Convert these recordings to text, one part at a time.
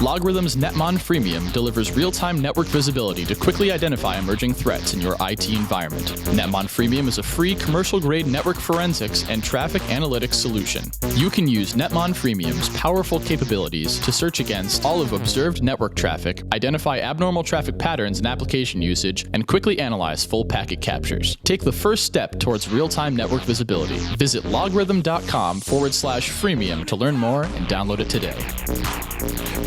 LogRhythm's Netmon Freemium delivers real-time network visibility to quickly identify emerging threats in your IT environment. Netmon Freemium is a free commercial-grade network forensics and traffic analytics solution. You can use Netmon Freemium's powerful capabilities to search against all of observed network traffic, identify abnormal traffic patterns and application usage, and quickly analyze full packet captures. Take the first step towards real-time network visibility. Visit logrhythm.com/freemium to learn more and download it today.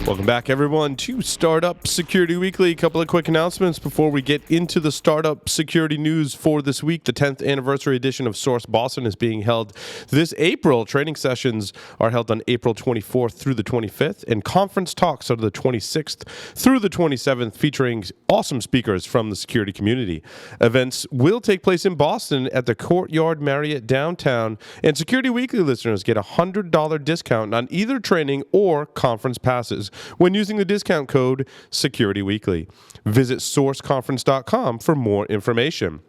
Welcome back, everyone, to Startup Security Weekly. A couple of quick announcements before we get into the startup security news for this week. The 10th anniversary edition of Source Boston is being held this April. Training sessions are held on April 24th through the 25th, and conference talks are the 26th through the 27th, featuring awesome speakers from the security community. Events will take place in Boston at the Courtyard Marriott downtown, and Security Weekly listeners get a $100 discount on either training or conference passes when using the discount code SecurityWeekly. Visit sourceconference.com for more information.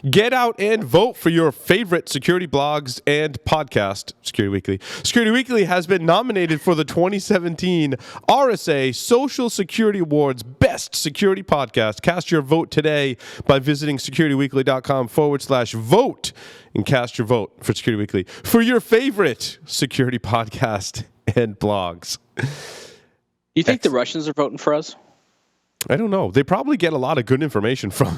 Get out and vote for your favorite security blogs and podcast, Security Weekly. Security Weekly has been nominated for the 2017 RSA Social Security Awards Best Security Podcast. Cast your vote today by visiting securityweekly.com/vote and cast your vote for Security Weekly for your favorite security podcast and blogs. You think the Russians are voting for us? I don't know. They probably get a lot of good information from.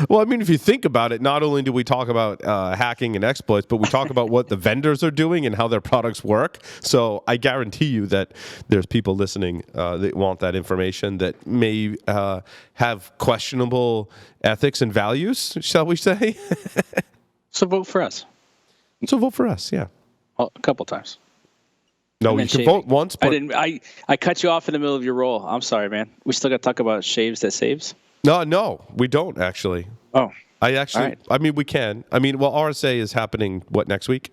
Well, I mean, if you think about it, not only do we talk about hacking and exploits, but we talk about what the vendors are doing and how their products work. So I guarantee you that there's people listening that want that information that may have questionable ethics and values, shall we say? So vote for us. So vote for us, yeah. Well, a couple times. No, you can vote once. But I cut you off in the middle of your roll. I'm sorry, man. We still got to talk about shaves that saves. No, we don't actually. Oh, I right. mean, we can. I mean, well, RSA is happening, what, next week?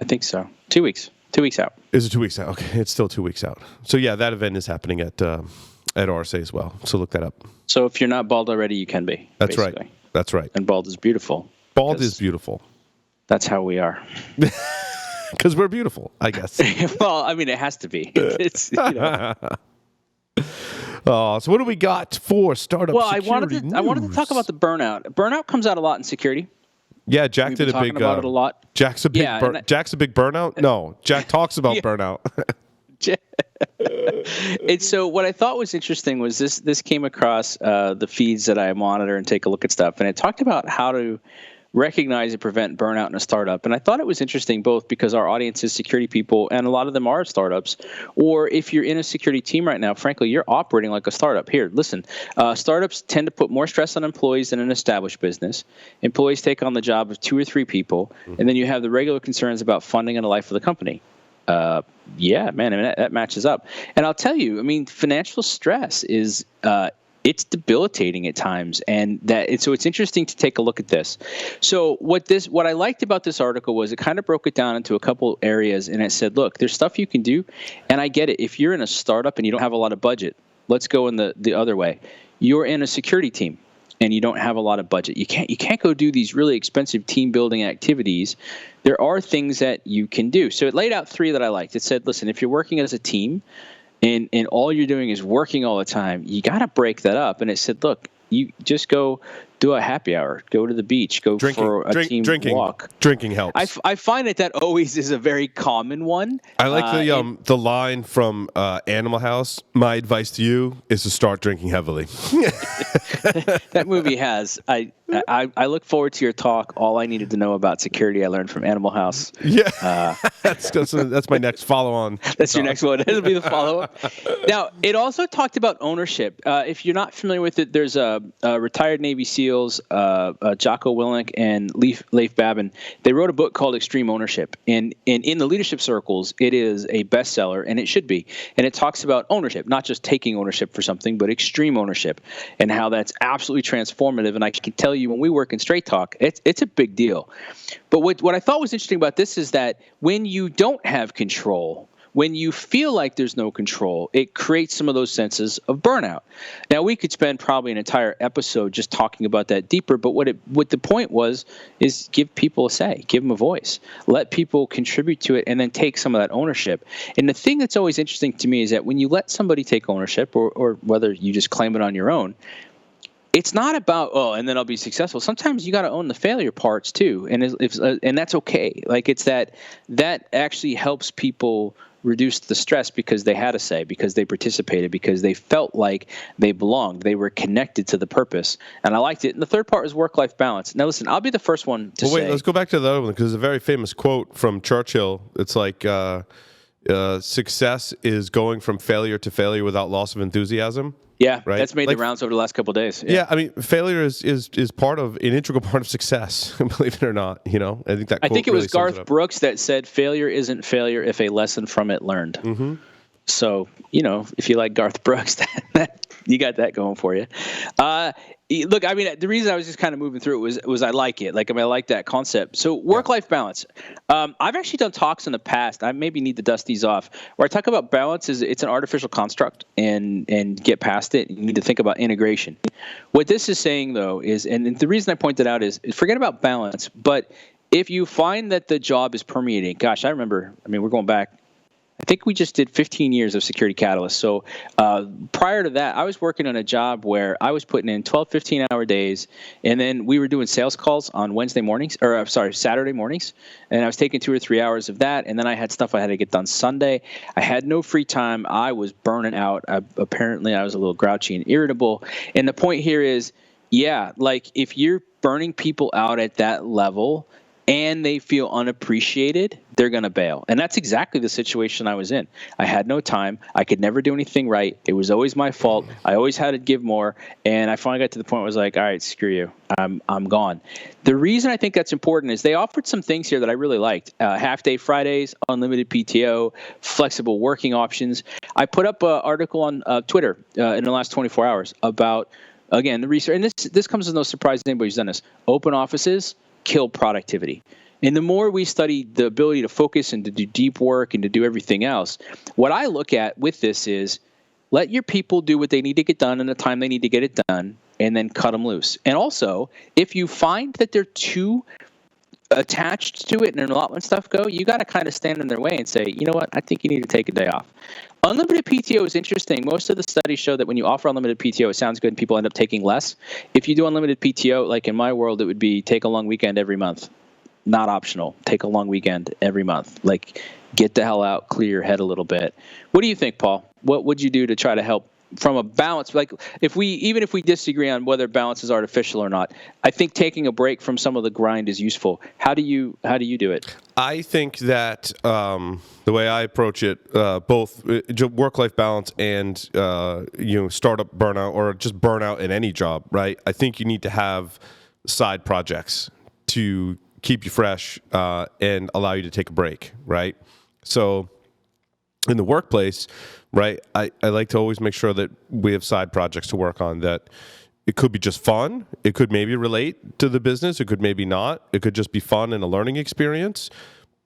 I think so. 2 weeks. 2 weeks out. Is it 2 weeks out? Okay, it's still 2 weeks out. So yeah, that event is happening at RSA as well. So look that up. So if you're not bald already, you can be. That's basically. right. That's right. And bald is beautiful. Bald is beautiful. That's how we are. Because we're beautiful, I guess. Well, I mean, it has to be. It's, you know. So what do we got for startup security news? I wanted to talk about the burnout. Burnout comes out a lot in security. Yeah, Jack We've did been a big. Talking about it a lot. Jack's a big. Jack's a big burnout. No, Jack talks about burnout. And so what I thought was interesting was this came across the feeds that I monitor and take a look at stuff, and it talked about how to recognize and prevent burnout in a startup. And I thought it was interesting both because our audience is security people and a lot of them are startups, or if you're in a security team right now, frankly, you're operating like a startup. Here, listen, startups tend to put more stress on employees than an established business. Employees take on the job of 2 or 3 people, and then you have the regular concerns about funding and the life of the company. Yeah, man, I mean, that matches up. And I'll tell you, I mean, financial stress is it's debilitating at times, and so it's interesting to take a look at this. So what I liked about this article was it kind of broke it down into a couple areas, and it said, look, there's stuff you can do, and I get it. If you're in a startup and you don't have a lot of budget, let's go in the other way. You're in a security team and you don't have a lot of budget. You can't go do these really expensive team building activities. There are things that you can do. So it laid out 3 that I liked. It said, listen, if you're working as a team, and all you're doing is working all the time, you got to break that up. And it said, look, you just go do a happy hour, go to the beach, go for a team walk. Drinking helps. I find that always is a very common one. I like the line from Animal House. My advice to you is to start drinking heavily. That movie has. I look forward to your talk. All I needed to know about security I learned from Animal House. Yeah, that's my next follow-on. That's your next one. It'll be the follow-up. Now, it also talked about ownership. If you're not familiar with it, there's a retired Navy SEALs, Jocko Willink and Leif Babin. They wrote a book called Extreme Ownership. And in the leadership circles, it is a bestseller, and it should be. And it talks about ownership, not just taking ownership for something, but extreme ownership, and how that's absolutely transformative. And I can tell you, when we work in Straight Talk, it's a big deal. But what I thought was interesting about this is that when you don't have control, when you feel like there's no control, it creates some of those senses of burnout. Now, we could spend probably an entire episode just talking about that deeper, but what the point was is give people a say, give them a voice, let people contribute to it, and then take some of that ownership. And the thing that's always interesting to me is that when you let somebody take ownership, or whether you just claim it on your own, it's not about, and then I'll be successful. Sometimes you got to own the failure parts too, and that's okay. Like, it's that actually helps people reduce the stress because they had a say, because they participated, because they felt like they belonged, they were connected to the purpose, and I liked it. And the third part is work-life balance. Now, listen, I'll be the first one to say. Wait, let's go back to the other one, because there's a very famous quote from Churchill. It's like, success is going from failure to failure without loss of enthusiasm. Yeah, right? That's made the rounds over the last couple of days. Yeah, I mean, failure is part of an integral part of success, believe it or not. I think that. I think it really was Garth Brooks that said, "Failure isn't failure if a lesson from it learned." Mm-hmm. So, if you like Garth Brooks, that you got that going for you. Look, I mean, the reason I was just kind of moving through it was I like it. I like that concept. So work-life balance. I've actually done talks in the past. I maybe need to dust these off. Where I talk about balance is it's an artificial construct, and get past it. You need to think about integration. What this is saying, though, is, and the reason I point that out is forget about balance. But if you find that the job is permeating, gosh, I remember. I mean, we're going back. I think we just did 15 years of Security Catalyst. So prior to that, I was working on a job where I was putting in 12, 15-hour days, and then we were doing sales calls on Saturday mornings, and I was taking 2 or 3 hours of that, and then I had stuff I had to get done Sunday. I had no free time. I was burning out. Apparently, I was a little grouchy and irritable. And the point here is, if you're burning people out at that level, and they feel unappreciated, they're going to bail. And that's exactly the situation I was in. I had no time. I could never do anything right. It was always my fault. I always had to give more. And I finally got to the point where I was like, all right, screw you. I'm gone. The reason I think that's important is they offered some things here that I really liked. Half-day Fridays, unlimited PTO, flexible working options. I put up an article on Twitter in the last 24 hours about, again, the research. And this comes as no surprise to anybody who's done this. Open offices kill productivity. And the more we study the ability to focus and to do deep work and to do everything else, what I look at with this is let your people do what they need to get done in the time they need to get it done, and then cut them loose. And also, if you find that they're too attached to it and they're not letting stuff go, you got to kind of stand in their way and say, you know what, I think you need to take a day off. Unlimited PTO is interesting. Most of the studies show that when you offer unlimited PTO, it sounds good and people end up taking less. If you do unlimited PTO, like in my world, it would be take a long weekend every month. Not optional. Take a long weekend every month. Like, get the hell out, clear your head a little bit. What do you think, Paul? What would you do to try to help from a balance? Like, even if we disagree on whether balance is artificial or not, I think taking a break from some of the grind is useful. How do you do it? I think that the way I approach it, both work-life balance and startup burnout, or just burnout in any job, right? I think you need to have side projects to keep you fresh and allow you to take a break, right? So in the workplace, right, I like to always make sure that we have side projects to work on that. It could be just fun. It could maybe relate to the business. It could maybe not. It could just be fun and a learning experience.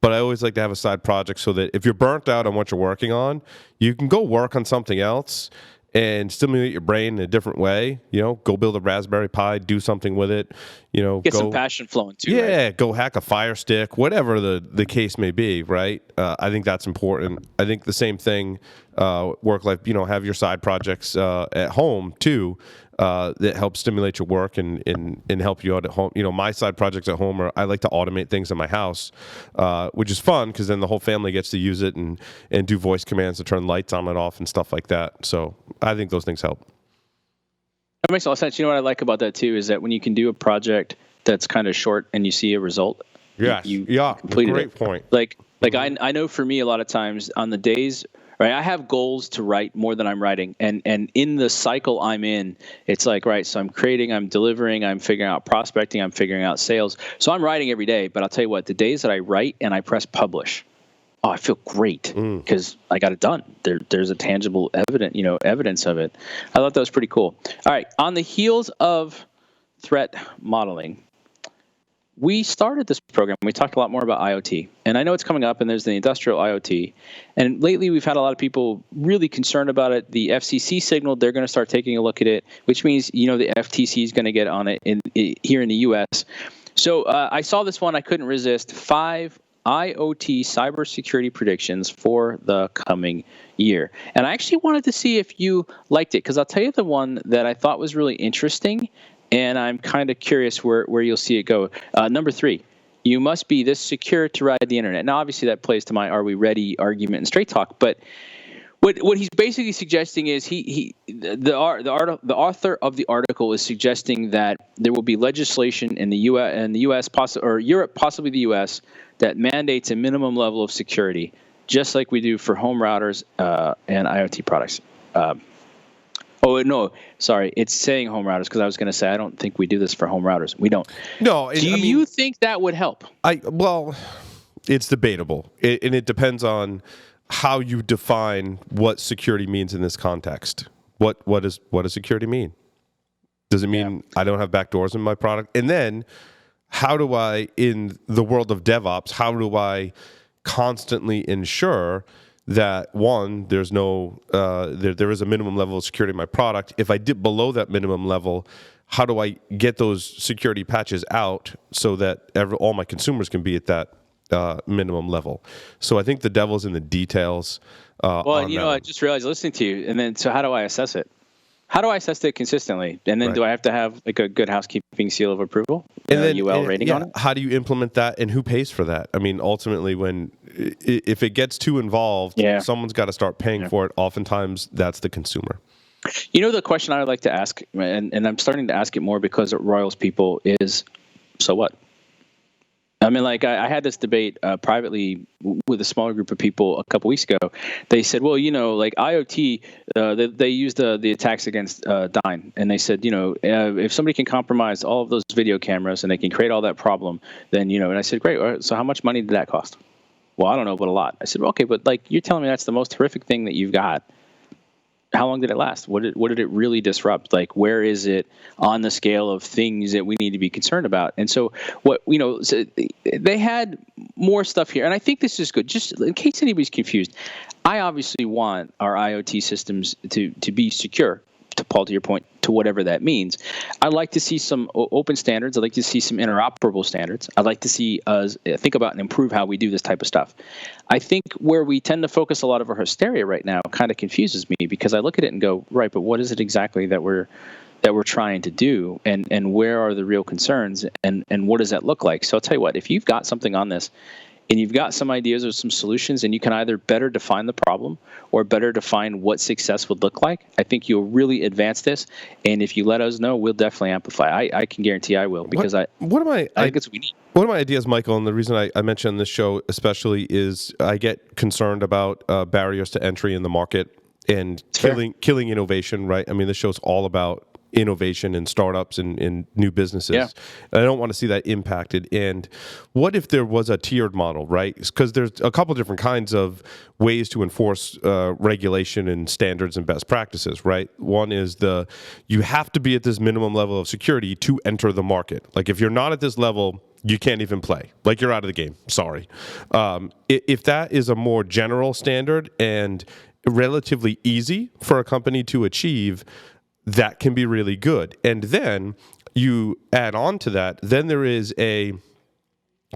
But I always like to have a side project so that if you're burnt out on what you're working on, you can go work on something else and stimulate your brain in a different way. Go build a Raspberry Pi, do something with it. Get some passion flowing too. Yeah, right? Go hack a Fire Stick, whatever the case may be. Right. I think that's important. I think the same thing. Work life. Have your side projects at home too. That help stimulate your work and help you out at home. My side projects at home are I like to automate things in my house, which is fun because then the whole family gets to use it and do voice commands to turn lights on and off and stuff like that. So I think those things help. That makes a lot of sense. You know what I like about that too is that when you can do a project that's kind of short and you see a result, you completed great it. Point. Like I know for me a lot of times on the days. Right, I have goals to write more than I'm writing, and in the cycle I'm in, it's like, right, so I'm creating, I'm delivering, I'm figuring out prospecting, I'm figuring out sales. So I'm writing every day, but I'll tell you what, the days that I write and I press publish, I feel great because I got it done. There's a tangible evidence of it. I thought that was pretty cool. All right, on the heels of threat modeling, we started this program. We talked a lot more about IoT, and I know it's coming up, and there's the industrial IoT. And lately, we've had a lot of people really concerned about it. The FCC signaled they're going to start taking a look at it, which means the FTC is going to get on it here in the U.S. So I saw this one. I couldn't resist. 5 IoT cybersecurity predictions for the coming year. And I actually wanted to see if you liked it, because I'll tell you the one that I thought was really interesting, and I'm kind of curious where you'll see it go. Number 3, you must be this secure to ride the internet. Now, obviously, that plays to my "Are we ready?" argument and straight talk, but what he's basically suggesting is the author of the article is suggesting that there will be legislation in the U.S. Or Europe, possibly the U.S., that mandates a minimum level of security, just like we do for home routers and IoT products. No, sorry, it's saying home routers, because I was going to say I don't think we do this for home routers. We don't. No. Do you think that would help? Well, it's debatable, and it depends on how you define what security means in this context. What does security mean? Does it mean I don't have backdoors in my product? And then how do I, in the world of DevOps, how do I constantly ensure that, one, there's no there is a minimum level of security in my product? If I dip below that minimum level, how do I get those security patches out so that all my consumers can be at that minimum level? So I think the devil's in the details. I just realized listening to you, and then so how do I assess it? How do I assess it consistently? And then do I have to have like a good housekeeping seal of approval, and then UL rating on it? How do you implement that, and who pays for that? I mean, ultimately, if it gets too involved, someone's got to start paying for it. Oftentimes, that's the consumer. The question I would like to ask, and I'm starting to ask it more because it roils people, is, so what? I mean, like I had this debate privately with a smaller group of people a couple weeks ago. They said, well, like IoT, they used the attacks against Dyn, and they said, if somebody can compromise all of those video cameras and they can create all that problem, then, and I said, great. All right, so how much money did that cost? Well, I don't know, but a lot. I said, well, okay, but like you're telling me that's the most horrific thing that you've got. How long did it last? What did it really disrupt? Like, where is it on the scale of things that we need to be concerned about? And so so they had more stuff here. And I think this is good. Just in case anybody's confused, I obviously want our IoT systems to be secure, to Paul, to your point, to whatever that means. I'd like to see some open standards. I'd like to see some interoperable standards. I'd like to see us think about and improve how we do this type of stuff. I think where we tend to focus a lot of our hysteria right now kind of confuses me, because I look at it and go, right, but what is it exactly that we're trying to do, and where are the real concerns, and what does that look like? So I'll tell you what, if you've got something on this, and you've got some ideas or some solutions, and you can either better define the problem or better define what success would look like, I think you'll really advance this. And if you let us know, we'll definitely amplify. I can guarantee I will, because I think it's what we need. One of my ideas, Michael, and the reason I mention this show especially is I get concerned about barriers to entry in the market and killing innovation, right? I mean, this show's all about innovation and startups and new businesses. Yeah. And I don't want to see that impacted. And what if there was a tiered model, right? Because there's a couple different kinds of ways to enforce regulation and standards and best practices, right? One is you have to be at this minimum level of security to enter the market. Like if you're not at this level, you can't even play. Like you're out of the game. Sorry. If that is a more general standard and relatively easy for a company to achieve, that can be really good. And then you add on to that, then there is a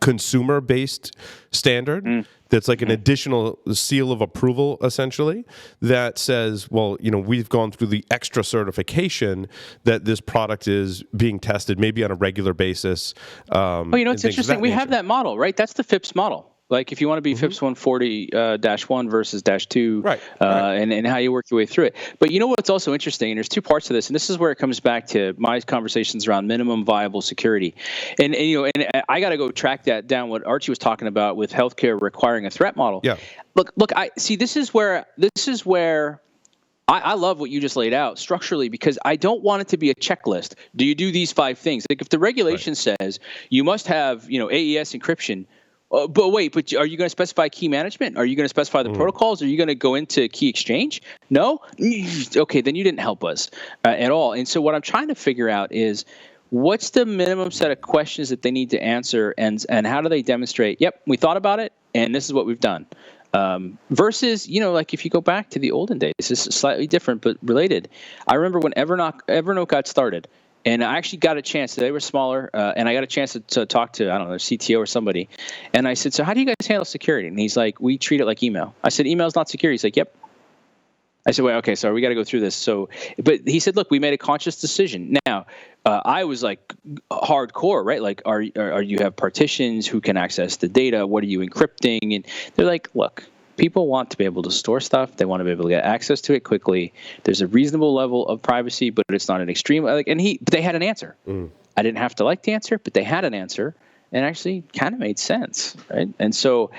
consumer-based standard that's like an additional seal of approval, essentially, that says, well, we've gone through the extra certification that this product is being tested, maybe on a regular basis. It's interesting. We have that model, right? That's the FIPS model. Like if you want to be FIPS 140-1 versus -2, right. And how you work your way through it. But what's also interesting, and there's two parts to this, and this is where it comes back to my conversations around minimum viable security. And I got to go track that down, what Archie was talking about with healthcare requiring a threat model. Yeah. Look, I see this is where I love what you just laid out structurally, because I don't want it to be a checklist. Do you do these 5 things? Like if the regulation says you must have, AES encryption, but are you going to specify key management? Are you going to specify the protocols? Are you going to go into key exchange? No? Okay, then you didn't help us at all. And so what I'm trying to figure out is, what's the minimum set of questions that they need to answer, and how do they demonstrate, yep, we thought about it, and this is what we've done. Versus, like if you go back to the olden days, this is slightly different but related. I remember when Evernote got started, and I actually got a chance. They were smaller, and I got a chance to talk to, I don't know, CTO or somebody. And I said, so how do you guys handle security? And he's like, we treat it like email. I said, email's not security. He's like, yep. I said, well, okay, sorry, we got to go through this. So, but he said, look, we made a conscious decision. Now, I was like hardcore, right? Like, are you have partitions? Who can access the data? What are you encrypting? And they're like, look, people want to be able to store stuff. They want to be able to get access to it quickly. There's a reasonable level of privacy, but it's not an extreme. But they had an answer. I didn't have to like the answer, but they had an answer. And actually kind of made sense, right? And so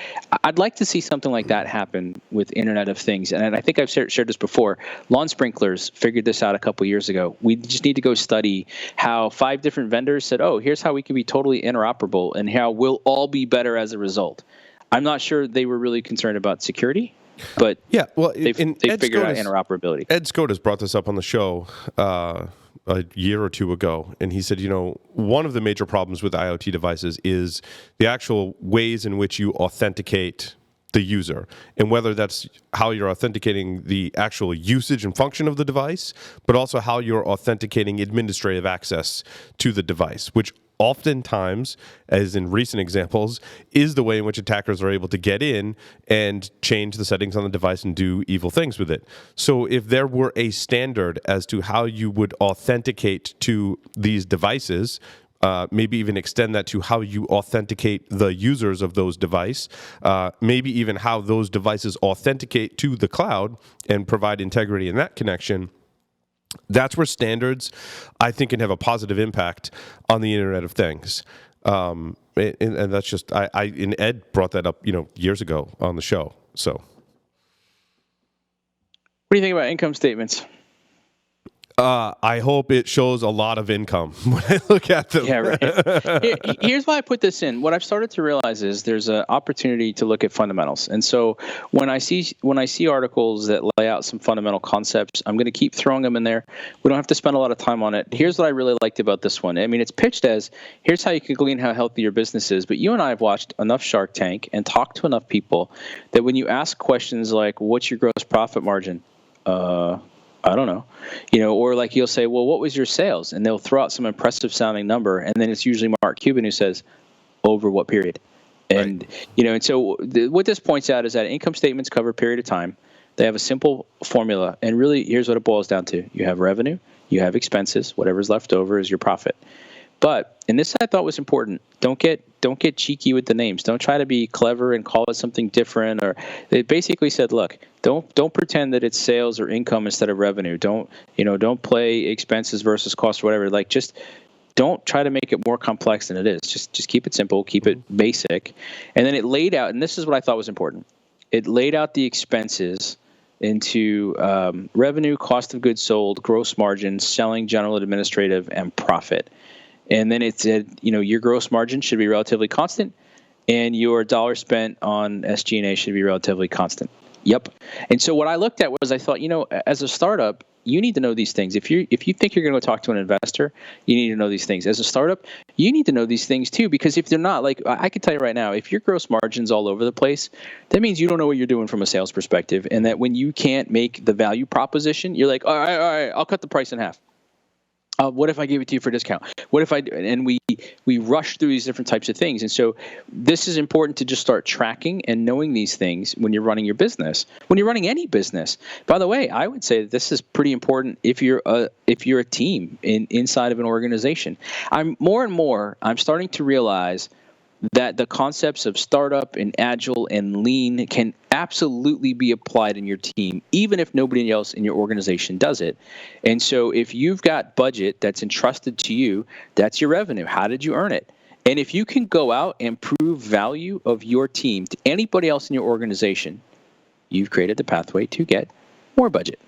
I'd like to see something like that happen with Internet of Things. And I think I've shared this before. Lawn sprinklers figured this out a couple years ago. We just need to go study how 5 different vendors said, oh, here's how we can be totally interoperable and how we'll all be better as a result. I'm not sure they were really concerned about security, but yeah, well, they figured out interoperability. Ed Skodas brought this up on the show a year or two ago, and he said, one of the major problems with IoT devices is the actual ways in which you authenticate the user, and whether that's how you're authenticating the actual usage and function of the device, but also how you're authenticating administrative access to the device, which oftentimes, as in recent examples, is the way in which attackers are able to get in and change the settings on the device and do evil things with it. So if there were a standard as to how you would authenticate to these devices, maybe even extend that to how you authenticate the users of those devices, maybe even how those devices authenticate to the cloud and provide integrity in that connection, that's where standards, I think, can have a positive impact on the Internet of Things. And that's just, and Ed brought that up, years ago on the show. So, what do you think about income statements? I hope it shows a lot of income when I look at them. Yeah, right. Here's why I put this in. What I've started to realize is there's an opportunity to look at fundamentals. And so when I see articles that lay out some fundamental concepts, I'm going to keep throwing them in there. We don't have to spend a lot of time on it. Here's what I really liked about this one. I mean, it's pitched as, here's how you can glean how healthy your business is. But you and I have watched enough Shark Tank and talked to enough people that when you ask questions like, what's your gross profit margin? I don't know, or like you'll say, well, what was your sales? And they'll throw out some impressive sounding number. And then it's usually Mark Cuban who says, over what period? And, right. And so what this points out is that income statements cover a period of time. They have a simple formula. And really, here's what it boils down to. You have revenue, you have expenses, whatever's left over is your profit. But, and this I thought was important, don't get cheeky with the names. Don't try to be clever and call it something different. Or they basically said, look, don't pretend that it's sales or income instead of revenue. Don't play expenses versus cost or whatever. Like, just don't try to make it more complex than it is. Just keep it simple, keep it basic. And then it laid out, and this is what I thought was important. It laid out the expenses into revenue, cost of goods sold, gross margin, selling, general administrative, and profit. And then it said, your gross margin should be relatively constant, and your dollar spent on SG&A should be relatively constant. Yep. And so what I looked at was, I thought, as a startup, you need to know these things. If you think you're going to go talk to an investor, you need to know these things. As a startup, you need to know these things too, because if they're not, like I can tell you right now, if your gross margin's all over the place, that means you don't know what you're doing from a sales perspective, and that when you can't make the value proposition, you're like, all right, I'll cut the price in half. What if I gave it to you for a discount? What if and we rush through these different types of things. And so this is important to just start tracking and knowing these things when you're running your business, when you're running any business. By the way, I would say that this is pretty important if you're a team inside of an organization. I'm starting to realize that the concepts of startup and agile and lean can absolutely be applied in your team, even if nobody else in your organization does it. And so if you've got budget that's entrusted to you, that's your revenue. How did you earn it? And if you can go out and prove value of your team to anybody else in your organization, you've created the pathway to get more budget.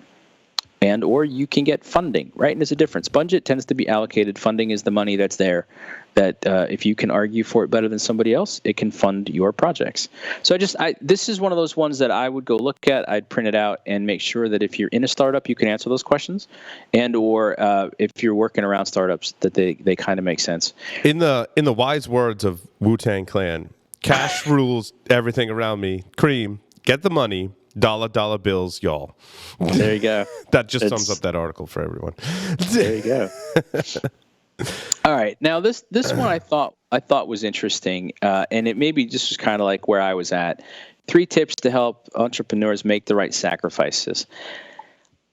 and or you can get funding, right? And there's a difference. Budget tends to be allocated. Funding is the money that's there that if you can argue for it better than somebody else, it can fund your projects. So this is one of those ones that I would go look at. I'd print it out and make sure that if you're in a startup, you can answer those questions, and or if you're working around startups, that they kind of make sense. In the wise words of Wu-Tang Clan, cash rules everything around me. Cream, get the money. Dollar bills, y'all. There you go. That just sums up that article for everyone. There you go. All right. Now this one I thought was interesting, and it maybe just was kind of like where I was at. 3 tips to help entrepreneurs make the right sacrifices.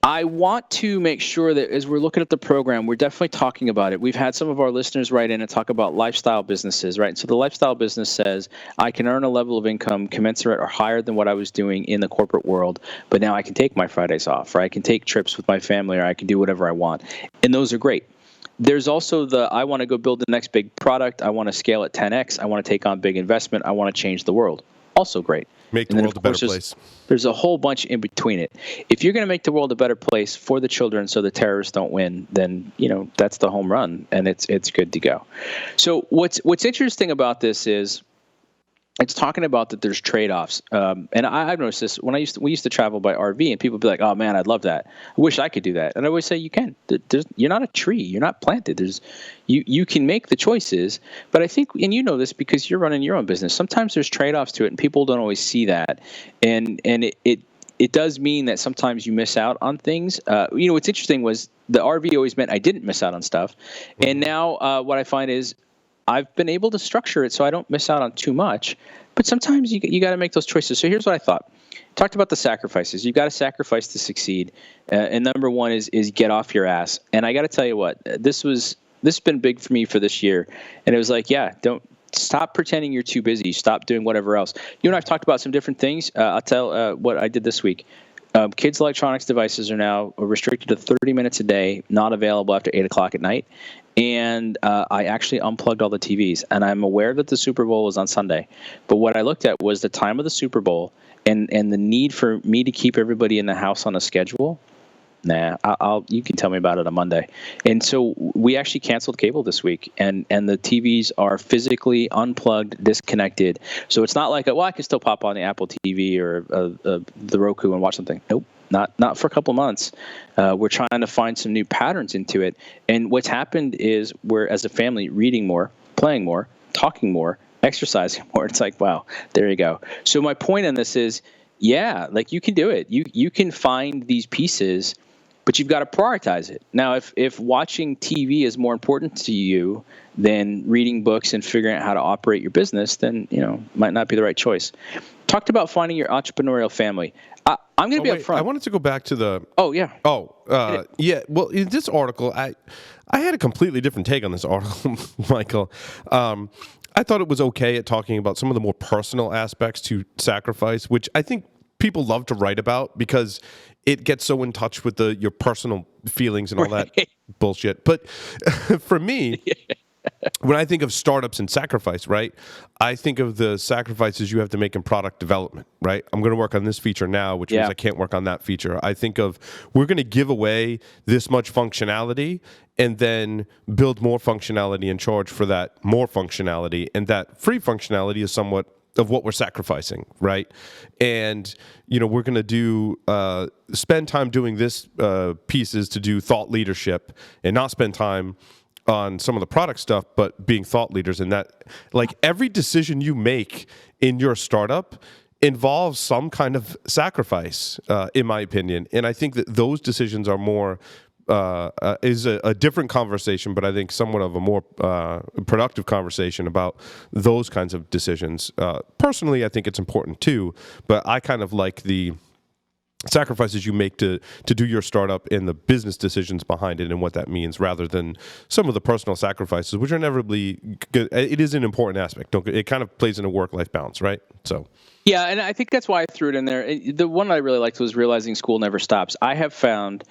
I want to make sure that as we're looking at the program, we're definitely talking about it. We've had some of our listeners write in and talk about lifestyle businesses, right? So the lifestyle business says, I can earn a level of income commensurate or higher than what I was doing in the corporate world, but now I can take my Fridays off, or I can take trips with my family, or I can do whatever I want. And those are great. There's also I want to go build the next big product. I want to scale at 10x. I want to take on big investment. I want to change the world. Also great. Make the world a better place. There's a whole bunch in between it. If you're going to make the world a better place for the children so the terrorists don't win, then that's the home run, and it's good to go. So what's interesting about this is it's talking about that there's trade-offs. And I've noticed this when we used to travel by RV, and people would be like, "Oh man, I'd love that. I wish I could do that." And I always say, "You can. You're not a tree. You're not planted. You can make the choices." But I think, and you know this because you're running your own business, sometimes there's trade-offs to it, and people don't always see that. And it does mean that sometimes you miss out on things. What's interesting was the RV always meant I didn't miss out on stuff, and now what I find is I've been able to structure it so I don't miss out on too much, but sometimes you got to make those choices. So here's what I thought. Talked about the sacrifices. You've got to sacrifice to succeed. And number one is get off your ass. And I got to tell you what, this has been big for me for this year. And it was like, don't stop pretending you're too busy. Stop doing whatever else. You and I've talked about some different things. I'll tell what I did this week. Kids' electronics devices are now restricted to 30 minutes a day, not available after 8 o'clock at night. And I actually unplugged all the TVs. And I'm aware that the Super Bowl was on Sunday. But what I looked at was the time of the Super Bowl and the need for me to keep everybody in the house on a schedule. Nah, you can tell me about it on Monday. And so we actually canceled cable this week, and the TVs are physically unplugged, disconnected. So it's not like, I can still pop on the Apple TV or the Roku and watch something. Nope, not for a couple months. We're trying to find some new patterns into it. And what's happened is we're, as a family, reading more, playing more, talking more, exercising more. It's like, wow, there you go. So my point on this is, yeah, like you can do it. You can find these pieces, but you've got to prioritize it. Now, if watching TV is more important to you than reading books and figuring out how to operate your business, then, might not be the right choice. Talked about finding your entrepreneurial family. I'm going to be upfront. I wanted to go back to the... Oh, yeah. Yeah. Well, in this article, I had a completely different take on this article, Michael. I thought it was okay at talking about some of the more personal aspects to sacrifice, which I think people love to write about because it gets so in touch with your personal feelings and all that bullshit. But for me, when I think of startups and sacrifice, right, I think of the sacrifices you have to make in product development, right? I'm going to work on this feature now, which means I can't work on that feature. I think of we're going to give away this much functionality and then build more functionality and charge for that more functionality. And that free functionality is somewhat of what we're sacrificing, right? And, we're going to spend time doing this pieces to do thought leadership and not spend time on some of the product stuff, but being thought leaders. And that, like, every decision you make in your startup involves some kind of sacrifice, in my opinion. And I think that those decisions are more is a different conversation, but I think somewhat of a more productive conversation about those kinds of decisions. Personally, I think it's important too, but I kind of like the sacrifices you make to do your startup and the business decisions behind it and what that means, rather than some of the personal sacrifices, which are inevitably good. It is an important aspect. It kind of plays in a work-life balance, right? So. Yeah, and I think that's why I threw it in there. The one I really liked was realizing school never stops. I have found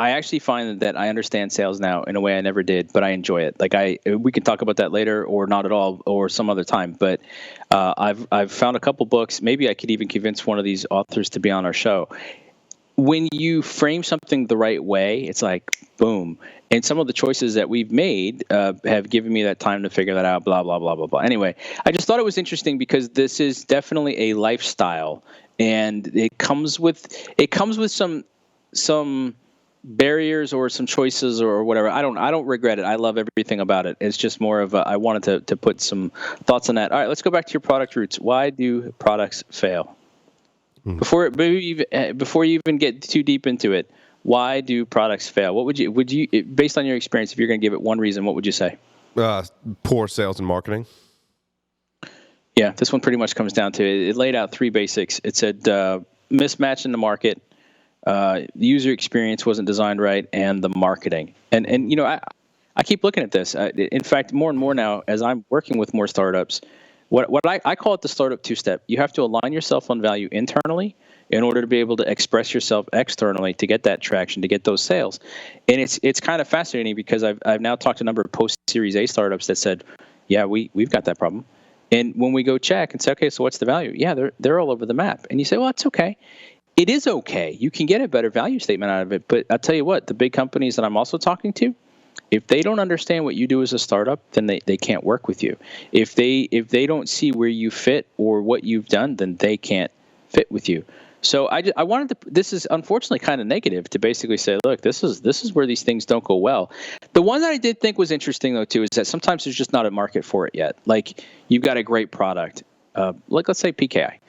I actually find that I understand sales now in a way I never did, but I enjoy it. Like we can talk about that later, or not at all, or some other time. But I've found a couple books. Maybe I could even convince one of these authors to be on our show. when you frame something the right way, it's like, boom. And some of the choices that we've made have given me that time to figure that out, blah, blah, blah, blah, blah. Anyway, I just thought it was interesting because this is definitely a lifestyle, and it comes with some barriers or some choices or whatever. I don't regret it. I love everything about it. It's just more of I wanted to put some thoughts on that. All right, let's go back to your product roots. Why do products fail? Before you even get too deep into it, why do products fail? What would you based on your experience, if you're going to give it one reason, what would you say? Poor sales and marketing. Yeah, this one pretty much comes down to it. It laid out three basics. It said mismatch in the market, the user experience wasn't designed right, and the marketing. And I keep looking at this. In fact, more and more now, as I'm working with more startups, what I call it the startup two-step. You have to align yourself on value internally in order to be able to express yourself externally to get that traction, to get those sales. And it's kind of fascinating because I've now talked to a number of post-Series A startups that said, yeah, we've got that problem. And when we go check and say, okay, so what's the value? Yeah, they're all over the map. And you say, well, it's okay. It is okay. You can get a better value statement out of it. But I'll tell you what, the big companies that I'm also talking to, if they don't understand what you do as a startup, then they can't work with you. If they don't see where you fit or what you've done, then they can't fit with you. So I wanted to. This is unfortunately kind of negative to basically say, look, this is where these things don't go well. The one that I did think was interesting though too is that sometimes there's just not a market for it yet. Like you've got a great product, like let's say PKI.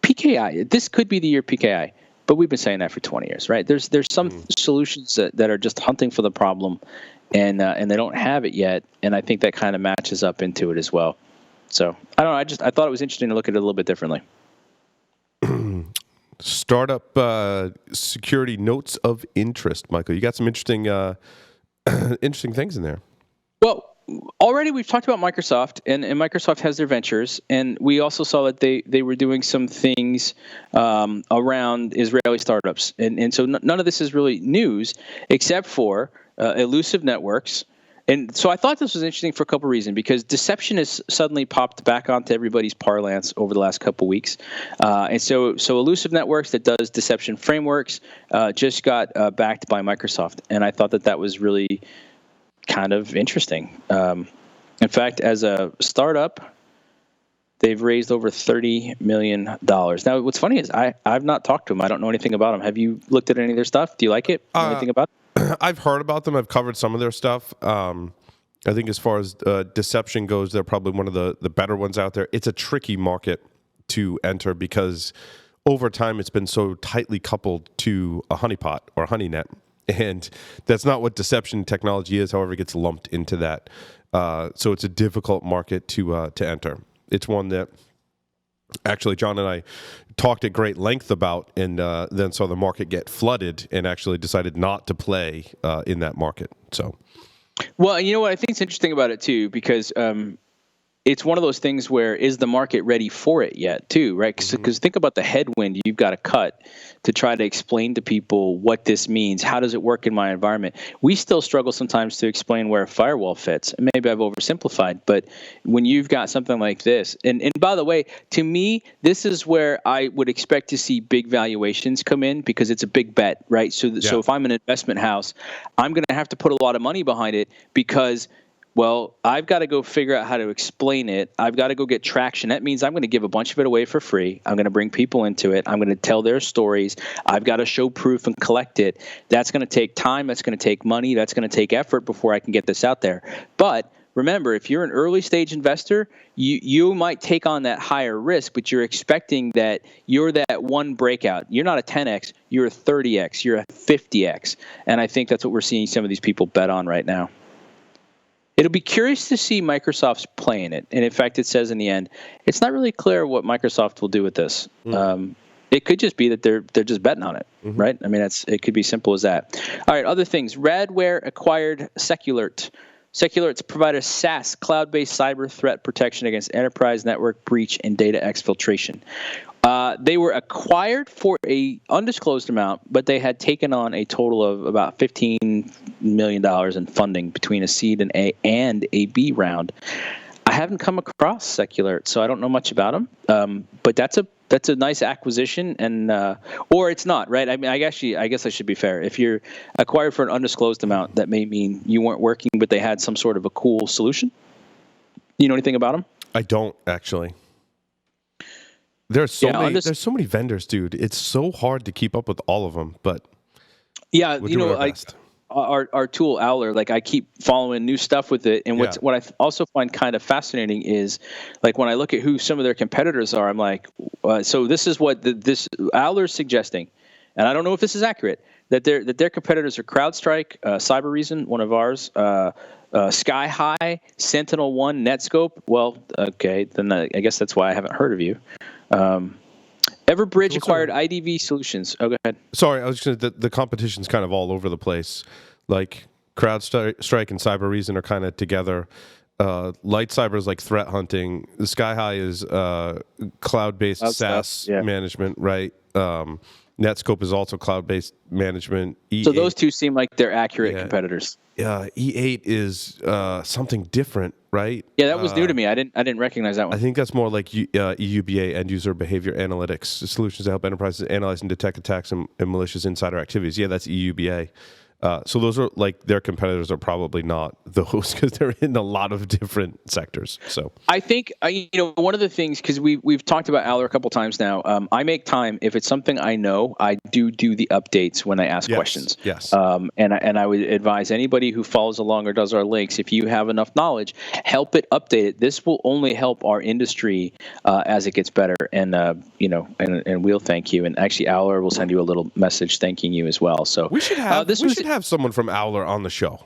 PKI. This could be the year PKI, but we've been saying that for 20 years, right? There's some solutions that are just hunting for the problem, and they don't have it yet, and I think that kind of matches up into it as well. So I don't know. I thought it was interesting to look at it a little bit differently. Startup security notes of interest, Michael. You got some interesting interesting things in there. Well, already we've talked about Microsoft, and Microsoft has their ventures, and we also saw that they were doing some things around Israeli startups, and so none of this is really news except for Elusive Networks. And so I thought this was interesting for a couple of reasons, because deception has suddenly popped back onto everybody's parlance over the last couple of weeks. And so Elusive Networks, that does deception frameworks, just got backed by Microsoft. And I thought that was really kind of interesting. In fact, as a startup, they've raised over $30 million. Now, what's funny is I've not talked to them. I don't know anything about them. Have you looked at any of their stuff? Do you like it? Know anything about it? I've heard about them. I've covered some of their stuff. I think as far as deception goes, they're probably one of the better ones out there. It's a tricky market to enter because over time it's been so tightly coupled to a honeypot or a honey net. And that's not what deception technology is, however, it gets lumped into that. So it's a difficult market to enter. It's one that actually John and I talked at great length about, and then saw the market get flooded and actually decided not to play in that market. So, well, and you know what I think is interesting about it too, because it's one of those things where is the market ready for it yet too, right? Because think about the headwind you've got to cut to try to explain to people what this means. How does it work in my environment? We still struggle sometimes to explain where a firewall fits. Maybe I've oversimplified, but when you've got something like this, and by the way, to me, this is where I would expect to see big valuations come in because it's a big bet, right? So if I'm an investment house, I'm going to have to put a lot of money behind it because, well, I've got to go figure out how to explain it. I've got to go get traction. That means I'm going to give a bunch of it away for free. I'm going to bring people into it. I'm going to tell their stories. I've got to show proof and collect it. That's going to take time. That's going to take money. That's going to take effort before I can get this out there. But remember, if you're an early stage investor, you might take on that higher risk, but you're expecting that you're that one breakout. You're not a 10x. You're a 30x. You're a 50x. And I think that's what we're seeing some of these people bet on right now. It'll be curious to see Microsoft's play in it. And in fact, it says in the end, it's not really clear what Microsoft will do with this. It could just be that they're just betting on it, right? I mean, it could be simple as that. All right, other things. Radware acquired Seculert. Seculert's provide a SaaS, cloud-based cyber threat protection against enterprise network breach and data exfiltration. They were acquired for a undisclosed amount, but they had taken on a total of about $15 million in funding between a seed and a B round. I haven't come across Seculert, so I don't know much about them. But that's a nice acquisition, and or it's not, right? I mean, I guess I should be fair. If you're acquired for an undisclosed amount, that may mean you weren't working, but they had some sort of a cool solution. You know anything about them? I don't actually. There's so many vendors, dude. It's so hard to keep up with all of them, but yeah, we'll do our best. Our tool Owler, like I keep following new stuff with it, and what I also find kind of fascinating is, like when I look at who some of their competitors are, I'm like, so this is what this Owler's suggesting, and I don't know if this is accurate, that their competitors are CrowdStrike, CyberReason, one of ours, Sky High, SentinelOne, Netscope. Well, okay, then I guess that's why I haven't heard of you. Everbridge acquired IDV Solutions. Oh, go ahead. Sorry, I was just the competition's kind of all over the place. Like CrowdStrike and CyberReason are kind of together. Light Cyber is like threat hunting. The Sky High is cloud-based SaaS management, right? Netscope is also cloud-based management. E8, so those two seem like they're accurate competitors. E8 is something different, right? Yeah, that was new to me. I didn't recognize that one. I think that's more like EUBA, End User Behavior Analytics, solutions to help enterprises analyze and detect attacks and malicious insider activities. Yeah, that's EUBA. So those are like their competitors are probably not those because they're in a lot of different sectors. So I think one of the things, because we've talked about Owler a couple times now. I make time if it's something I know. I do the updates when I ask questions. Yes. And I would advise anybody who follows along or does our links, if you have enough knowledge, help it update it. This will only help our industry as it gets better. And and we'll thank you. And actually, Owler will send you a little message thanking you as well. So we should have someone from Owler on the show.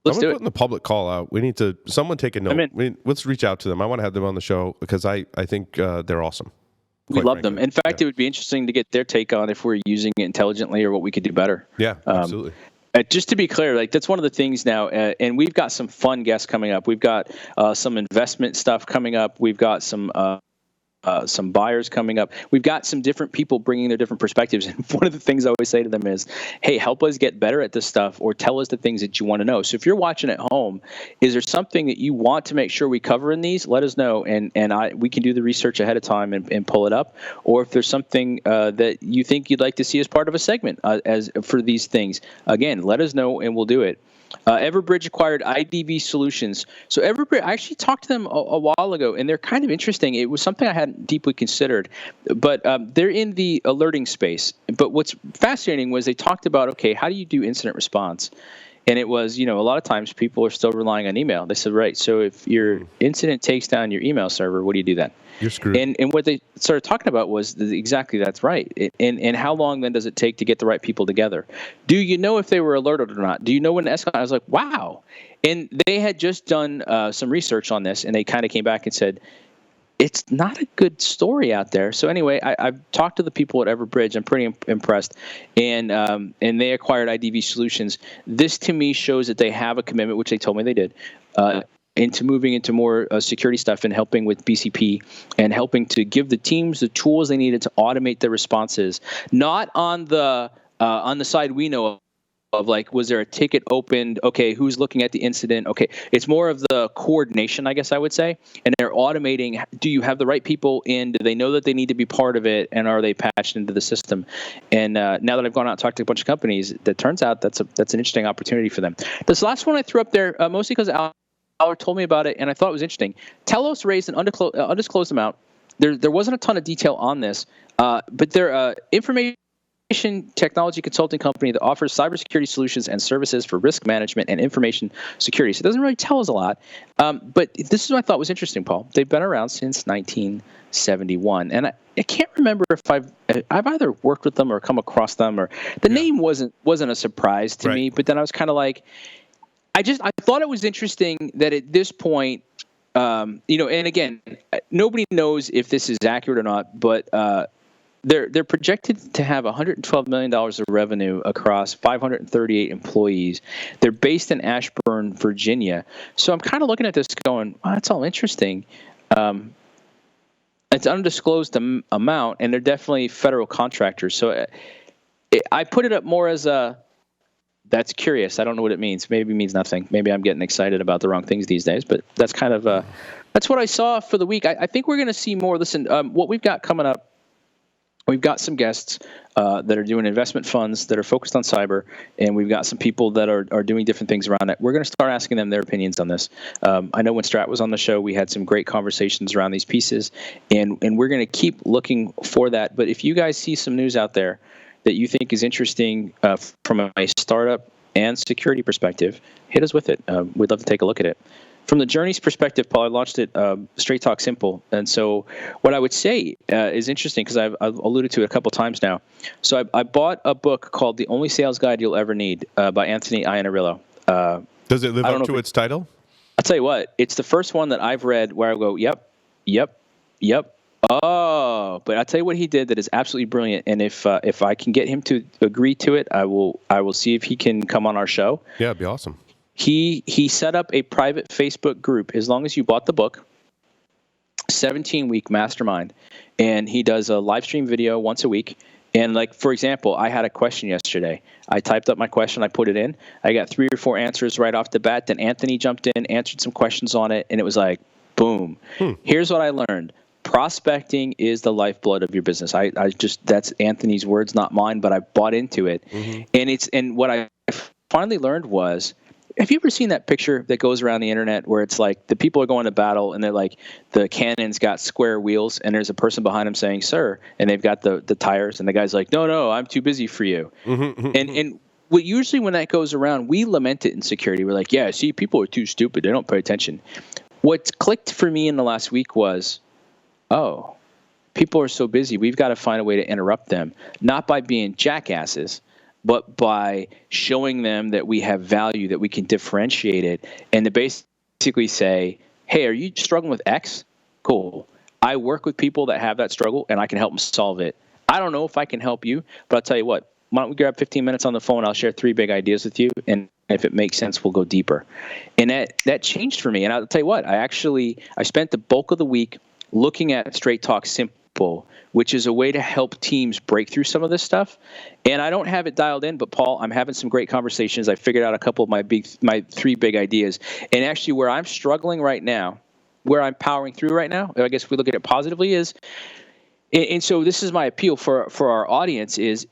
Let's do it. Putting the public call out. We need to someone take a note. Let's reach out to them. I want to have them on the show because I think they're awesome. We love them. In fact, it would be interesting to get their take on if we're using it intelligently or what we could do better. Yeah, absolutely. Just to be clear, like that's one of the things now, and we've got some fun guests coming up. We've got some investment stuff coming up. We've got some buyers coming up. We've got some different people bringing their different perspectives. And one of the things I always say to them is, hey, help us get better at this stuff or tell us the things that you want to know. So if you're watching at home, is there something that you want to make sure we cover in these? Let us know. And we can do the research ahead of time and pull it up. Or if there's something that you think you'd like to see as part of a segment as for these things, again, let us know and we'll do it. Everbridge acquired IDV Solutions. So Everbridge, I actually talked to them a while ago, and they're kind of interesting. It was something I hadn't deeply considered, but they're in the alerting space. But what's fascinating was they talked about, okay, how do you do incident response? And it was, a lot of times people are still relying on email. They said, right, so if your incident takes down your email server, what do you do then? You're screwed. And what they started talking about was exactly that's right. And how long then does it take to get the right people together? Do you know if they were alerted or not? Do you know when escalated? I was like, wow. And they had just done some research on this, and they kind of came back and said, it's not a good story out there. So anyway, I've talked to the people at Everbridge. I'm pretty impressed, and they acquired IDV Solutions. This to me shows that they have a commitment, which they told me they did, into moving into more security stuff and helping with BCP and helping to give the teams the tools they needed to automate their responses. Not on the side we know of, like, was there a ticket opened? Okay, who's looking at the incident? Okay, it's more of the coordination, I guess I would say. And they're automating. Do you have the right people in? Do they know that they need to be part of it? And are they patched into the system? And now that I've gone out and talked to a bunch of companies, that turns out that's an interesting opportunity for them. This last one I threw up there mostly because Owler told me about it, and I thought it was interesting. Telos raised an undisclosed amount. There wasn't a ton of detail on this, but they're information technology consulting company that offers cybersecurity solutions and services for risk management and information security. So it doesn't really tell us a lot. But this is what I thought was interesting, Paul. They've been around since 1971. And I can't remember if I've either worked with them or come across them, or the name wasn't a surprise to me. But then I was kind of like, I thought it was interesting that at this point, and again, nobody knows if this is accurate or not, but they're projected to have $112 million of revenue across 538 employees. They're based in Ashburn, Virginia. So I'm kind of looking at this going, wow, that's all interesting. It's undisclosed amount, and they're definitely federal contractors. So I put it up more as a That's curious. I don't know what it means. Maybe it means nothing. Maybe I'm getting excited about the wrong things these days. But that's kind of that's what I saw for the week. I think we're going to see more. Listen, what we've got coming up. We've got some guests that are doing investment funds that are focused on cyber, and we've got some people that are doing different things around it. We're going to start asking them their opinions on this. I know when Strat was on the show, we had some great conversations around these pieces, and we're going to keep looking for that. But if you guys see some news out there that you think is interesting from a startup and security perspective, hit us with it. We'd love to take a look at it. From the Journey's perspective, Paul, I launched it Straight Talk Simple. And so what I would say is interesting because I've alluded to it a couple times now. So I bought a book called The Only Sales Guide You'll Ever Need by Anthony Iannarillo. Does it live up to its title? I'll tell you what, it's the first one that I've read where I go, yep. Oh, but I'll tell you what he did that is absolutely brilliant. And if I can get him to agree to it, I will see if he can come on our show. Yeah, it'd be awesome. He set up a private Facebook group as long as you bought the book, 17-week mastermind, and he does a live stream video once a week. And like, for example, I had a question yesterday. I typed up my question, I put it in. I got 3 or 4 answers right off the bat. Then Anthony jumped in, answered some questions on it, and it was like, boom. Here's what I learned. Prospecting is the lifeblood of your business. I just, that's Anthony's words, not mine, but I bought into it. And what I finally learned was, have you ever seen that picture that goes around the internet where it's like the people are going to battle and they're like, the cannon's got square wheels and there's a person behind them saying, sir, and they've got the tires and the guy's like, no, I'm too busy for you. And what usually when that goes around, we lament it in security. We're like, yeah, see, people are too stupid. They don't pay attention. What clicked for me in the last week was, oh, people are so busy. We've got to find a way to interrupt them, not by being jackasses, but by showing them that we have value, that we can differentiate it, and to basically say, hey, are you struggling with X? Cool. I work with people that have that struggle, and I can help them solve it. I don't know if I can help you, but I'll tell you what, why don't we grab 15 minutes on the phone? I'll share 3 big ideas with you, and if it makes sense, we'll go deeper. And that changed for me. And I'll tell you what, I spent the bulk of the week looking at Straight Talk Simple, which is a way to help teams break through some of this stuff. And I don't have it dialed in, but Paul, I'm having some great conversations. I figured out a couple of my 3 big ideas. And actually where I'm struggling right now, where I'm powering through right now, I guess if we look at it positively is, and so this is my appeal for our audience is,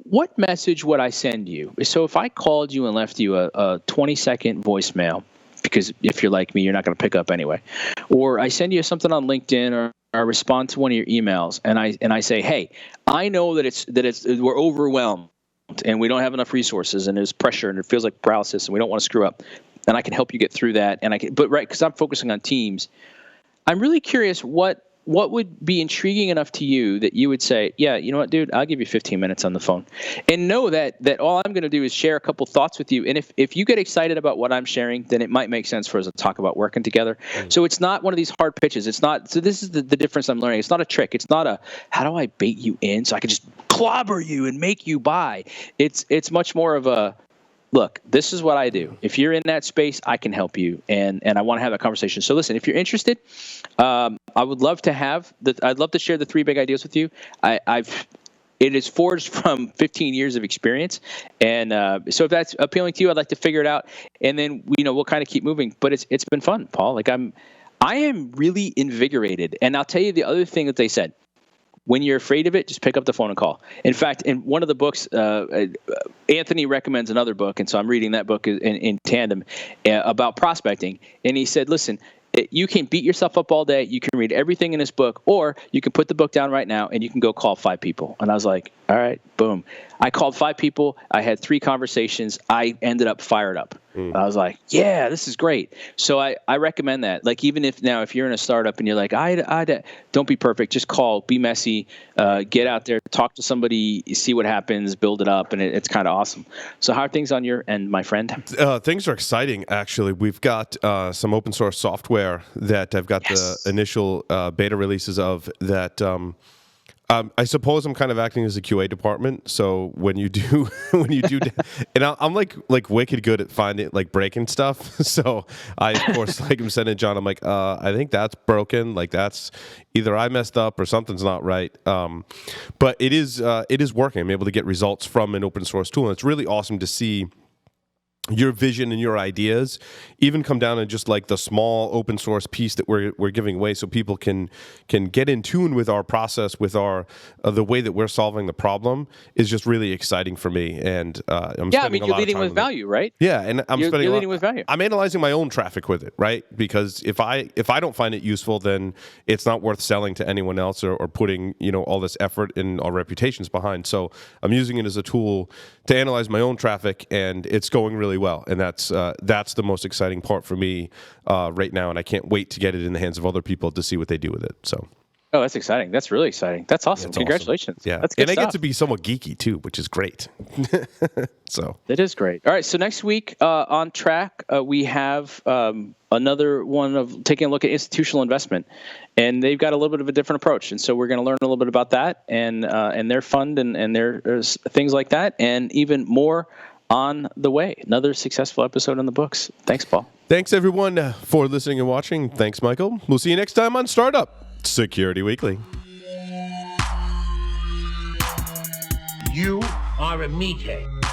what message would I send you? So if I called you and left you a 20-second voicemail, because if you're like me, you're not going to pick up anyway, or I send you something on LinkedIn or I respond to one of your emails and I say, hey, I know that we're overwhelmed and we don't have enough resources and there's pressure and it feels like paralysis and we don't want to screw up, and I can help you get through that. And because I'm focusing on teams, I'm really curious what would be intriguing enough to you that you would say, yeah, you know what, dude, I'll give you 15 minutes on the phone. And know that all I'm going to do is share a couple thoughts with you. And if you get excited about what I'm sharing, then it might make sense for us to talk about working together. So it's not one of these hard pitches. It's not. So this is the difference I'm learning. It's not a trick. It's not how do I bait you in so I can just clobber you and make you buy. It's much more of a, look, this is what I do. If you're in that space, I can help you, and I want to have that conversation. So listen, if you're interested, I would love to I'd love to share the 3 big ideas with you. It is forged from 15 years of experience, and so if that's appealing to you, I'd like to figure it out, and then we'll kind of keep moving. But it's been fun, Paul. Like I am really invigorated, and I'll tell you the other thing that they said. When you're afraid of it, just pick up the phone and call. In fact, in one of the books, Anthony recommends another book, and so I'm reading that book in tandem about prospecting. And he said, listen, you can beat yourself up all day. You can read everything in this book, or you can put the book down right now and you can go call 5 people. And I was like, all right, boom. I called 5 people. I had 3 conversations. I ended up fired up. I was like, yeah, this is great. So I recommend that. Like, even if you're in a startup and you're like, I don't be perfect, just call, be messy, get out there, talk to somebody, see what happens, build it up. And it's kind of awesome. So how are things on your end, my friend? Things are exciting, actually. We've got some open source software that I've got the initial beta releases of that I suppose I'm kind of acting as a QA department. So when you do, and I'm like wicked good at finding like breaking stuff. So I of course like I'm sending John. I'm like, I think that's broken. Like that's either I messed up or something's not right. But it is working. I'm able to get results from an open source tool, and it's really awesome to see your vision and your ideas even come down to just like the small open source piece that we're giving away, so people can get in tune with our process, with our the way that we're solving the problem is just really exciting for me. And I'm spending a lot of time you're leading with value, right? Yeah, and you're leading with value. I'm analyzing my own traffic with it, right? Because if I don't find it useful, then it's not worth selling to anyone else or putting all this effort and our reputations behind. So I'm using it as a tool to analyze my own traffic, and it's going really well. And that's the most exciting part for me right now, and I can't wait to get it in the hands of other people to see what they do with it. So. Oh, that's exciting. That's really exciting. That's awesome. Congratulations. Awesome. Yeah. That's good and stuff. I get to be somewhat geeky too, which is great. So it is great. All right. So next week on track, we have another one of taking a look at institutional investment, and they've got a little bit of a different approach. And so we're going to learn a little bit about that and their fund and their things like that, and even more on the way. Another successful episode in the books. Thanks, Paul. Thanks everyone for listening and watching. Thanks, Michael. We'll see you next time on Startup Security Weekly. You are a meathead.